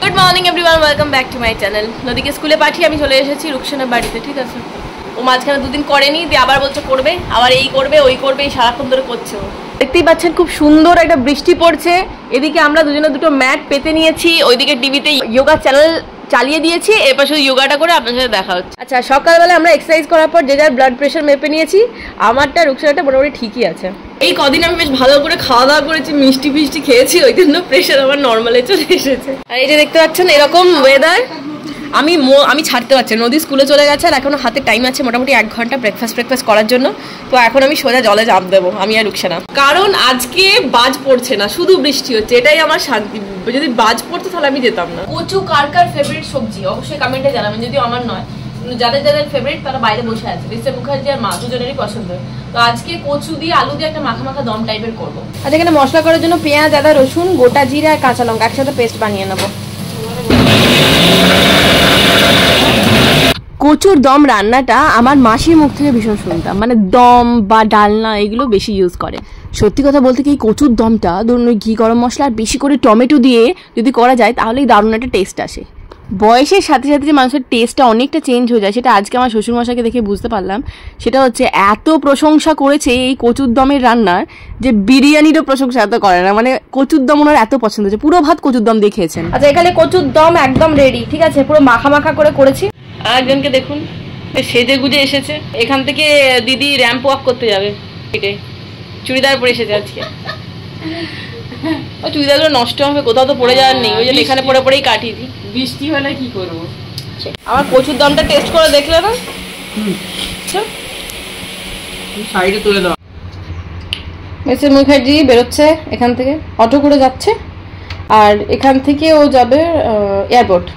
Good morning everyone, welcome back to my channel. নদীকে স্কুলে পাঠিয়ে আমি চলে এসেছি রুকসানার বাড়িতে, ঠিক আছে। ও মাঝখানে দুদিন করেনি, দিয়ে আবার বলছে করবে, আবার এই করবে ওই করবে, এই সারাক্ষণ ধরে করছে। দেখতেই পাচ্ছেন খুব সুন্দর একটা বৃষ্টি পড়ছে। এদিকে আমরা দুজনে দুটো ম্যাট পেতে নিয়েছি, ওইদিকে টিভিতে যোগা চ্যানেল চালিয়ে দিয়েছি, এরপর শুধু যোগাটা করে আপনার সাথে দেখা হচ্ছে। আচ্ছা, সকালবেলা আমরা এক্সারসাইজ করার পর যে যার ব্লাড প্রেশার মেপে নিয়েছি। আমারটা রুকসানাটা মোটামুটি ঠিকই আছে। এই কদিন আমি বেশ ভালো করে খাওয়া দাওয়া করেছি, মিষ্টি ফিষ্টি খেয়েছি, ওই জন্য প্রেশার আমার নর্মালে চলে এসেছে। আর এই যে দেখতে পাচ্ছেন এরকম ওয়েদার, আমি ছাড়তে পারছি। নদী স্কুলে চলে গেছে আর এখনো হাতে টাইম আছে মোটামুটি 1 ঘন্টা ব্রেকফাস্ট করার জন্য। তো এখন আমি সোজা জলে চাপ দেবো, আমি আর রুকসানা। কারণ আজকে বাজ পড়ছে না, শুধু বৃষ্টি হচ্ছে, এটাই আমার শান্তি। যদি বাজ পড়তো তাহলে আমি যেতাম না। কচু কার কার ফেভারিট সবজি অবশ্যই কমেন্টে জানাবেন, যদিও আমার নয়, কিন্তু যাদের যাদের ফেভারিট তারা বাইরে বসে আছে। রিসা মুখার্জি আর মা দুজনেরই পছন্দ। তো আজকে কচু দিয়ে আলু দিয়ে একটা মাখা মাখা দম টাইপের করবো। আর এখানে মশলা করার জন্য পেঁয়াজ, আদা, রসুন, গোটা জিরা আর কাঁচা লঙ্কা একসাথে পেস্ট বানিয়ে নেবো। কচুর দম রান্নাটা আমার মাসির মুখ থেকে ভীষণ শুনতাম, মানে দম বা ডালনা এগুলো বেশি ইউজ করে। সত্যি কথা বলতে কি, কচুর দমটা ধরুন ওই ঘি গরম মশলা আর বেশি করে টমেটো দিয়ে যদি করা যায় তাহলেই দারুণ একটা টেস্ট আসে। বয়সের সাথে সাথে যে মানুষের টেস্টটা অনেকটা চেঞ্জ হয়ে যায়, সেটা আজকে আমার শ্বশুরমশাইকে দেখে বুঝতে পারলাম। সেটা হচ্ছে এত প্রশংসা করেছে এই কচুর দমের রান্নার, যে বিরিয়ানিরও প্রশংসা এত করে না। মানে কচুর দম ওনার এত পছন্দ হচ্ছে, পুরো ভাত কচুর দম দিয়ে খেয়েছেন। আচ্ছা, এখানে কচুর দম একদম রেডি, ঠিক আছে, পুরো মাখা মাখা করে করেছি। আরেকজনকে দেখুন সেজে গুজে এসেছে, এখান থেকে দিদি র্যাম্প ওয়াক করতে যাবে, এটাই চুড়িদার পরে এসেছে আজকে। ওই চুড়িদারগুলো নষ্ট হবে, কোথাও তো পড়ে যাওয়ার নেই, ওই জন্য এখানে পরে পরেই কাটিয়ে দিই। বৃষ্টি হলে কি করবো? আমার কচুর দমটা টেস্ট করে দেখলে না? সাইডে তুলে দাও। মিসেস মুখার্জি বেরোচ্ছে এখান থেকে, অটো করে যাচ্ছে, আর এখান থেকে ও যাবে এয়ারপোর্ট।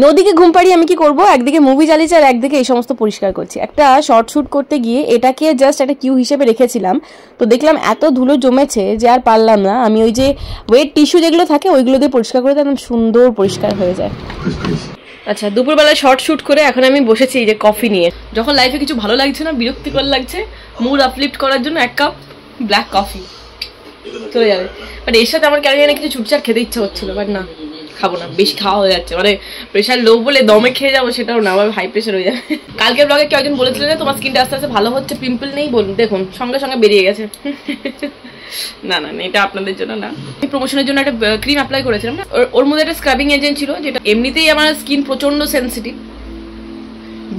নদীকে ঘুম পাড়িয়ে আমি কি করবো, একদিকে মুভি চালিয়েছি আর একদিকে এই সমস্ত পরিষ্কার করছি। একটা শর্ট শুট করতে গিয়ে এটাকে জাস্ট একটা কিউ হিসেবে রেখেছিলাম, তো দেখলাম এত ধুলো জমেছে যে আর পারলাম না। আমি ওই যে ওয়েট টিস্যু যেগুলো থাকে ওইগুলো দিয়ে পরিষ্কার করে একদম সুন্দর পরিষ্কার হয়ে যায়। আচ্ছা, দুপুরবেলায় শর্ট শুট করে এখন আমি বসেছি এই যে কফি নিয়ে। যখন লাইফে কিছু ভালো লাগছে না, বিরক্তিকর লাগছে, মুড আপলিফট করার জন্য 1 কাপ ব্ল্যাক কফি চলে যাবে। বাট এর সাথে আমার কেন জানি কিছু চুটচাট খেতে ইচ্ছা হচ্ছিল, বাট না, খাবো না, বেশি খাওয়া হয়ে যাচ্ছে। মানে প্রেশার লো বলে দমে খেয়ে যাবো সেটাও না, আবার হাই প্রেশার হয়ে যাবে। কালকের ব্লগে কেউ একজন বলেছিল যে তোমার স্কিনটা আস্তে আস্তে ভালো হচ্ছে, পিম্পল নেই, বলুন দেখুন সঙ্গে সঙ্গে বেরিয়ে গেছে। না না, এটা আপনাদের জন্য না। আমি প্রমোশনের জন্য একটা ক্রিম অ্যাপ্লাই করেছিলাম না, ওর মধ্যে একটা স্ক্রাবিং এজেন্ট ছিল, যেটা এমনিতেই আমার স্কিন প্রচন্ড সেন্সিটিভ,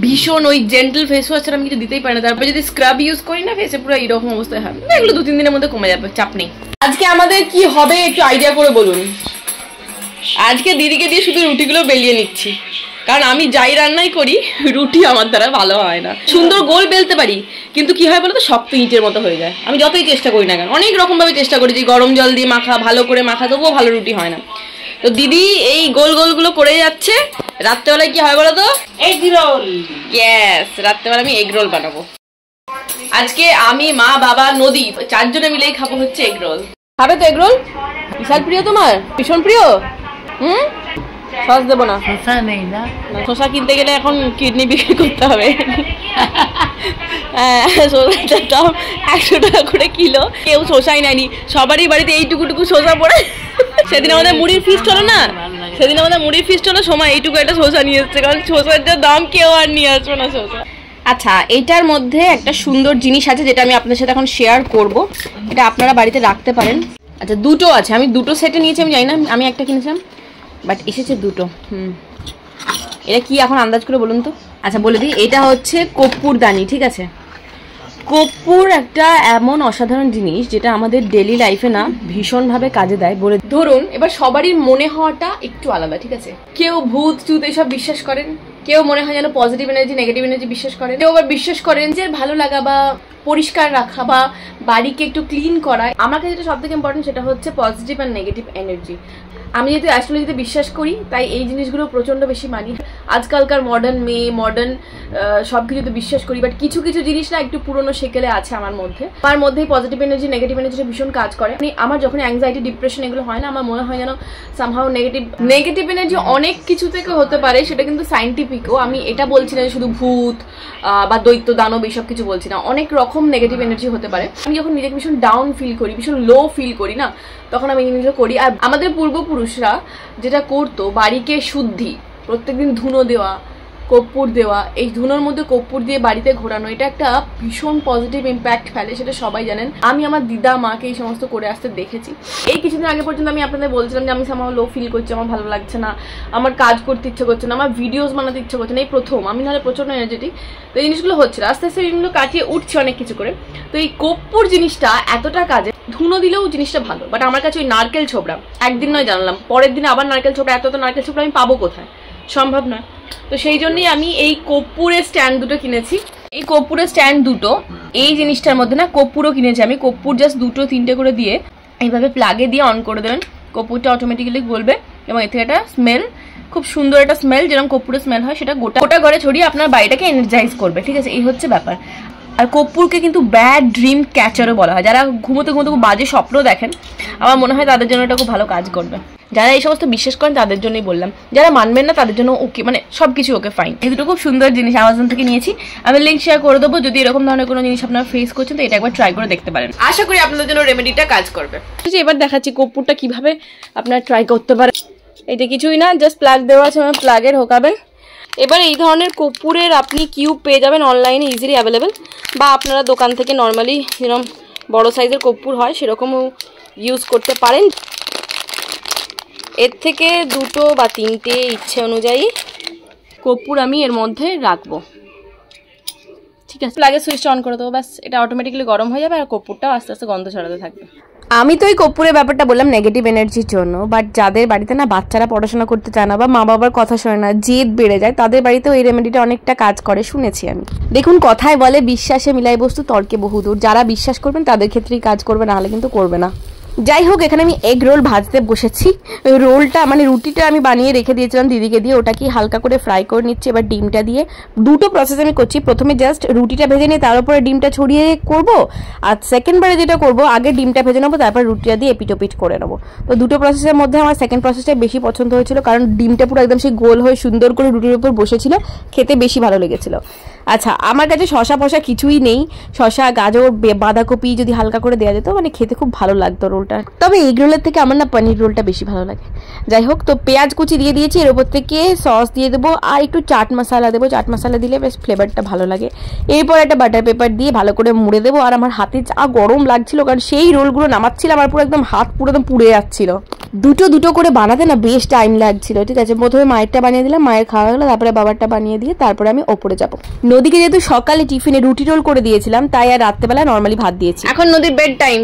ভীষণ ওই জেন্টল ফেস ওয়াশ আমি কিছু দিতেই পারি না। তারপরে যদি স্ক্রাব ইউজ করি না ফেসে, পুরো এইরকম অবস্থায় হয়। এগুলো 2-3 দিনের মধ্যে কমে যাবে, চাপ নেই। আজকে আমাদের কি হবে একটু আইডিয়া করে বলুন। আজকে দিদিকে দিয়ে শুধু রুটিগুলো বেলিয়ে নিচ্ছি, কারণ আমি যাই রান্নাই করি রুটি আমার দ্বারা ভালো হয় না। সুন্দর গোল বেলতে পারি, কিন্তু কি হয় বলো তো, শক্ত ইটের মতো হয়ে যায়। আমি যতই চেষ্টা করি না কেন, অনেক রকম ভাবে চেষ্টা করেছি, গরম জল দিয়ে মাখা, ভালো করে মাখা, তবুও ভালো রুটি হয় না। তো দিদি এই গোল গোলগুলো করে যাচ্ছে। রাত্রেবেলায় কি হয় বলো তো, এগ রোল। ইয়েস, রাত্রেবেলা আমি এগ রোল বানাবো। আজকে আমি, মা, বাবা, নদী 4 জনে মিলেই খাবো হচ্ছে এগ রোল। খাবে তো এগ রোল? বিশাল প্রিয় তোমার, ভীষণ প্রিয়। সস দেবো না, শসা নেই না, শসা কিনতে গেলে এখন কিডনি বিক্রি করতে হবে। শসাটার দাম 100 টাকা করে কিলো, কেউ শসাই নেয়নি, সবারই বাড়িতে এইটুকুটুকু শসা পড়ে। সেদিন আমাদের মুড়ির ফিস্ট হলো না, সময় এইটুকু একটা শসা নিয়ে এসছে, কারণ শসার যা দাম কেউ আর নিয়ে আসবে না শসা। আচ্ছা, এইটার মধ্যে একটা সুন্দর জিনিস আছে যেটা আমি আপনাদের সাথে এখন শেয়ার করব, এটা আপনারা বাড়িতে রাখতে পারেন। আচ্ছা, দুটো আছে, আমি দুটো সেটে নিয়েছি, আমি জানি না, আমি একটা কিনেছিলাম বাট এসেছে দুটো। এটা কি এখন আন্দাজ করে বলুন তো? আচ্ছা বলে দিই, এটা হচ্ছে কর্পূর দানি, ঠিক আছে। কর্পূর একটা এমন অসাধারণ জিনিস যেটা আমাদের ডেলি লাইফে না ভীষণভাবে কাজে দেয়। বলে ধরুন এবার সবারই মনে হওয়াটা একটু আলাদা, ঠিক আছে। কেউ ভূত চুত এসব বিশ্বাস করেন, কেউ মনে হয় যেন পজিটিভ এনার্জি নেগেটিভ এনার্জি বিশ্বাস করেন, কেউ আবার বিশ্বাস করেন যে ভালো লাগা বা পরিষ্কার রাখা বা বাড়িকে একটু ক্লিন করা। আমার কাছে যেটা সব থেকে ইম্পর্টেন্ট সেটা হচ্ছে পজিটিভ আর নেগেটিভ এনার্জি। আমি যেহেতু অ্যাস্ট্রোলজিতে বিশ্বাস করি তাই এই জিনিসগুলো প্রচণ্ড বেশি মানি। আজকালকার মডার্ন মেয়ে মডার্ন সব কিছুতে বিশ্বাস করি, বাট কিছু কিছু জিনিস না একটু পুরনো সেকেলে আছে আমার মধ্যেই পজিটিভ এনার্জি নেগেটিভ এনার্জিটা ভীষণ কাজ করে। আমার যখন অ্যাংজাইটি ডিপ্রেশন এগুলো হয় না, আমার মনে হয় যেন সামহাও নেগেটিভ এনার্জি অনেক কিছু থেকে হতে পারে, সেটা কিন্তু সাইন্টিফিকও। আমি এটা বলছি না শুধু ভূত বা দৈত্য দানব এইসব কিছু বলছি না, অনেক রকম নেগেটিভ এনার্জি হতে পারে। আমি যখন নিজেকে ভীষণ ডাউন ফিল করি, ভীষণ লো ফিল করি না, তখন আমি এই জিনিসগুলো করি। আর আমাদের পূর্বপুরুষরা যেটা করতো, বাড়িকে শুদ্ধি, প্রত্যেকদিন ধুনো দেওয়া, কর্পূর দেওয়া, এই ধুনোর মধ্যে কর্পূর দিয়ে বাড়িতে ঘোরানো, এটা একটা ভীষণ পজিটিভ ইম্প্যাক্ট ফেলে, সেটা সবাই জানেন। আমি আমার দিদা মাকে এই সমস্ত করে আসতে দেখেছি। এই কিছুদিন আগে পর্যন্ত আমি আপনাদের বলছিলাম যে আমি আমার লো ফিল করছি, আমার ভালো লাগছে না, আমার কাজ করতে ইচ্ছে করছে না, আমার ভিডিওস বানাতে ইচ্ছে করছে না। এই প্রথম আমি নাহলে প্রচন্ড এনার্জেটিক, তো এই জিনিসগুলো হচ্ছিল। আস্তে আস্তে জিনিসগুলো কাটিয়ে উঠছে অনেক কিছু করে। তো এই কর্পূর জিনিসটা এতটা কাজে, ধুনো দিলেও জিনিসটা ভালো, বাট আমার কাছে ওই নারকেল ছোবড়া একদিন নয় জানলাম, পরের দিনে আবার নারকেল ছোবড়া, এত নারকেল ছোবড়া আমি পাবো কোথায়, সম্ভব নয়। তো সেই জন্যই আমি এই কর্পূরের স্ট্যান্ড দুটো কিনেছি। এই কর্পূরের স্ট্যান্ড দুটো, এই জিনিসটার মধ্যে না কর্পূরও কিনেছি আমি। কর্পূর জাস্ট 2-3টে করে দিয়ে এইভাবে প্লাগে দিয়ে অন করে দেবেন, কর্পূরটা অটোমেটিক্যালি গলবে এবং এর থেকে একটা স্মেল, খুব সুন্দর একটা স্মেল, যেরকম কর্পূরের স্মেল হয়, সেটা গোটা ঘরে ছড়িয়ে আপনার বাড়িটাকে এনার্জাইজ করবে। ঠিক আছে, এই হচ্ছে ব্যাপার। আর কর্পূরকে কিন্তু ব্যাড ড্রিম ক্যাচারও বলা হয়। যারা ঘুমোতে ঘুমোতে খুব বাজে স্বপ্ন দেখেন, আমার মনে হয় তাদের জন্য এটা খুব ভালো কাজ করবে। যারা এই সমস্ত বিশ্বাস করেন তাদের জন্যই বললাম, যারা মানবেন না তাদের জন্য ওকে, মানে সবকিছু ওকে, ফাইন। এই দুটো খুব সুন্দর জিনিস অ্যামাজন থেকে নিয়েছি, আমি লিঙ্ক শেয়ার করে দেবো। যদি এরকম ধরনের কোনো জিনিস আপনারা ফেস করছেন তো এটা একবার ট্রাই করে দেখতে পারেন, আশা করি আপনাদের জন্য রেমেডিটা কাজ করবে। এবার দেখাচ্ছি কর্পূরটা কিভাবে আপনারা ট্রাই করতে পারেন। এটা কিছুই না, জাস্ট প্লাগ দেওয়া আছে, মানে প্লাগে ঢোকাবেন। এবার এই ধরনের কর্পূরের আপনি কিউব পেয়ে যাবেন অনলাইনে ইজিলি অ্যাভেলেবেল, বা আপনারা দোকান থেকে নর্মালি যেরকম বড় সাইজের কর্পূর হয় সেরকমও ইউজ করতে পারেন। এর থেকে 2 বা 3টে ইচ্ছে অনুযায়ী কর্পূর আমি এর মধ্যে রাখবো। ঠিক আছে, প্লাগের সুইচটা অন করে দেবো, ব্যাস এটা অটোমেটিক্যালি গরম হয়ে যাবে আর কর্পূরটাও আস্তে আস্তে গন্ধ ছড়াতে থাকবে। আমি তো এই কর্পূরের ব্যাপারটা বললাম নেগেটিভ এনার্জির জন্য, বাট যাদের বাড়িতে না বাচ্চারা পড়াশোনা করতে চায় না বা মা বাবার কথা শোনে না, জেদ বেড়ে যায়, তাদের বাড়িতেও এই রেমেডিটা অনেকটা কাজ করে শুনেছি আমি। দেখুন, কথায় বলে বিশ্বাসে মিলাই বস্তু তর্কে বহুদূর। যারা বিশ্বাস করবেন তাদের ক্ষেত্রেই কাজ করবে, না হলে কিন্তু করবে না। যাই হোক, এখানে আমি এগ রোল ভাজতে বসেছি। রোলটা মানে রুটিটা আমি বানিয়ে রেখে দিয়েছিলাম দিদিকে দিয়ে, ওটাকে হালকা করে ফ্রাই করে নিচ্ছি। এবার ডিমটা দিয়ে দুটো প্রসেস আমি করছি। প্রথমে জাস্ট রুটিটা ভেজে নিয়ে তার উপরে ডিমটা ছড়িয়ে করব, আর সেকেন্ডবারে যেটা করব, আগে ডিমটা ভেজে নেবো, তারপর রুটিটা দিয়ে এপিটোপিট করে নেবো। তো দুটো প্রসেসের মধ্যে আমার সেকেন্ড প্রসেসটা বেশি পছন্দ হয়েছিল, কারণ ডিমটা পুরো একদম সেই গোল হয়ে সুন্দর করে রুটির উপর বসেছিল, খেতে বেশি ভালো লেগেছিল। আচ্ছা, আমার কাছে শশা ফশা কিছুই নেই, শশা গাজর বাঁধাকপি যদি হালকা করে দেওয়া যেত, মানে খেতে খুব ভালো লাগতো রোলটা। তবে এগ রোলের থেকে আমার না পনির রোলটা বেশি ভালো লাগে। যাই হোক, তো পেঁয়াজ কুচি দিয়ে দিয়েছি, এর ওপর থেকে সস দিয়ে দেবো আর একটু চাট মশলা দেবো। চাট মশলা দিলে বেশ ফ্লেভারটা ভালো লাগে। এরপর একটা বাটার পেপার দিয়ে ভালো করে মুড়ে দেবো। আর আমার হাতে যা গরম লাগছিল, কারণ সেই রোলগুলো নামাচ্ছিলাম আমার পুরো একদম হাত পুরো একদম পুড়ে যাচ্ছিল। দুটো করে বানাতে না বেশ টাইম লাগছিল। ঠিক আছে, প্রথমে মায়েরটা বানিয়ে দিলাম, মায়ের খাওয়া গেলো, তারপরে বাবারটা বানিয়ে দিয়ে তারপরে আমি ওপরে যাবো। নদীকে যেহেতু সকালে টিফিনে রুটি রোল করে দিয়েছিলাম, তাই আর রাত্রেবেলা নর্মালি ভাত দিয়েছি। এখন নদীর বেড টাইম।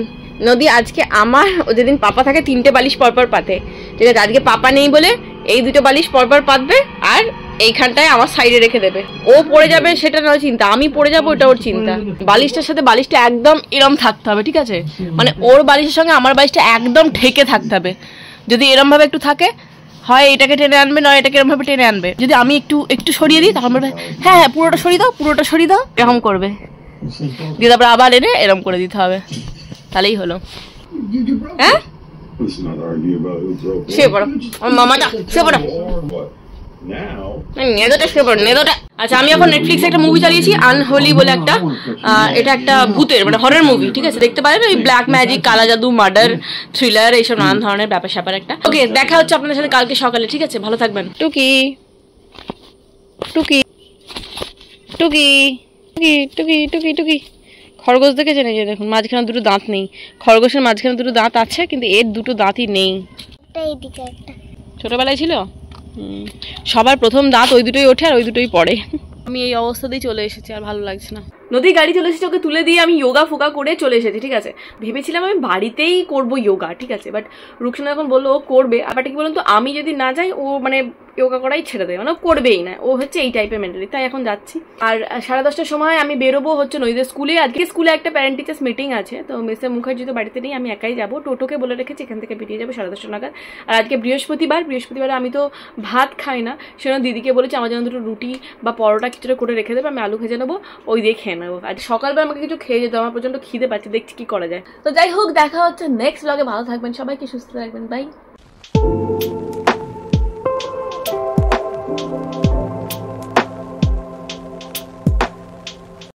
নদী আজকে আমার, যেদিন পাপা থাকে 3টে বালিশ পরপর পাতে, ঠিক আছে, আজকে পাপা নেই বলে এই 2টো বালিশ পরপর পাতবে আর এইখানটায় আমার সাইডে রেখে দেবে। ও পড়ে যাবে সেটা নয় চিন্তা, আমি পড়ে যাবো ওটা ওর চিন্তা। বালিশটার সাথে বালিশটা একদম এরম থাকতে হবে, ঠিক আছে, মানে ওর বালিশের সঙ্গে আমার বালিশটা একদম ঠেকে থাকতে হবে। যদি এরম ভাবে একটু থাকে, হয় এটাকে টেনে আনবে, নয় এটাকে এরম ভাবে টেনে আনবে। যদি আমি একটু সরিয়ে দিই, তখন বলবে হ্যাঁ হ্যাঁ পুরোটা সরিয়ে দাও, এরকম করবে, দিয়ে তারপরে আবার এনে এরম করে দিতে হবে, তাহলেই হলো। হ্যাঁ, শুয়ে পড়ো মামাটা, শুয়ে পড়ো। আচ্ছা, আমি এখন নেটফ্লিক্সে একটা মুভি চালিয়েছি, আনহোলি বলে একটা। এটা একটা ভূতের মানে হরর মুভি, ঠিক আছে, দেখতে পারেন। ওই ব্ল্যাক ম্যাজিক, কালা জাদু, মার্ডার, থ্রিলার, এইসব নানান ধরনের ব্যাপার স্যাপার একটা। ওকে, দেখা হচ্ছে আপনাদের সাথে কালকে সকালে, ঠিক আছে, ভালো থাকবেন। টুকি টুকি টুকি টুকি টুকি টুকি খরগোশ দেখেছেন? এই যে দেখুন, মাঝখানে 2টো দাঁত নেই। খরগোশের মাঝখানে 2টো দাঁত আছে, কিন্তু এর 2টো দাঁতই নেই। ছোটবেলায় ছিল, সবার প্রথম দাঁত ওই 2টোই ওঠে আর ওই 2টোই পড়ে। আমি এই অবস্থাতেই চলে এসেছি, আর ভালো লাগছে না। নদী গাড়ি চলে এসেছে, ওকে তুলে দিয়ে আমি যোগা ফোগা করে চলে এসেছি, ঠিক আছে। ভেবেছিলাম আমি বাড়িতেই করবো যোগা, ঠিক আছে, বাট রুকসানা এখন বললো ও করবে। আর বাট কি বলুন তো, আমি যদি না যাই ও মানে যোগা করাই ছেড়ে দেয়, মানে করবেই না, ও হচ্ছে এই টাইপের মেন্টালি। তাই এখন যাচ্ছি। আর 10:30টার সময় আমি বেরোবো হচ্ছে নদীদের স্কুলে। আজকে স্কুলে একটা প্যারেন্ট টিচার্স মিটিং আছে, তো মিসেস মুখার্জি তো বাড়িতে নেই, আমি একাই যাবো। টোটোকে বলে রেখেছি এখান থেকে বেরিয়ে যাবো 10:30 নাগাদ। আর আজকে বৃহস্পতিবারে আমি তো ভাত খাই না, সেজন্য দিদিকে বলেছি আমার জন্য দুটো রুটি বা পরোটা কিছুটা করে রেখে দেবে, আমি আলু ভেজে নেবো, ওই দিয়ে খেয়ে নেবো। আজ সকালবেলা আমাকে কিছু খেয়ে যেতে, আমার পর্যন্ত খিদে পাচ্ছে, দেখছি কি করা যায়। তো যাই হোক, দেখা হচ্ছে নেক্সট ব্লগে। ভালো থাকবেন সবাইকে, সুস্থ থাকবেন, বাই।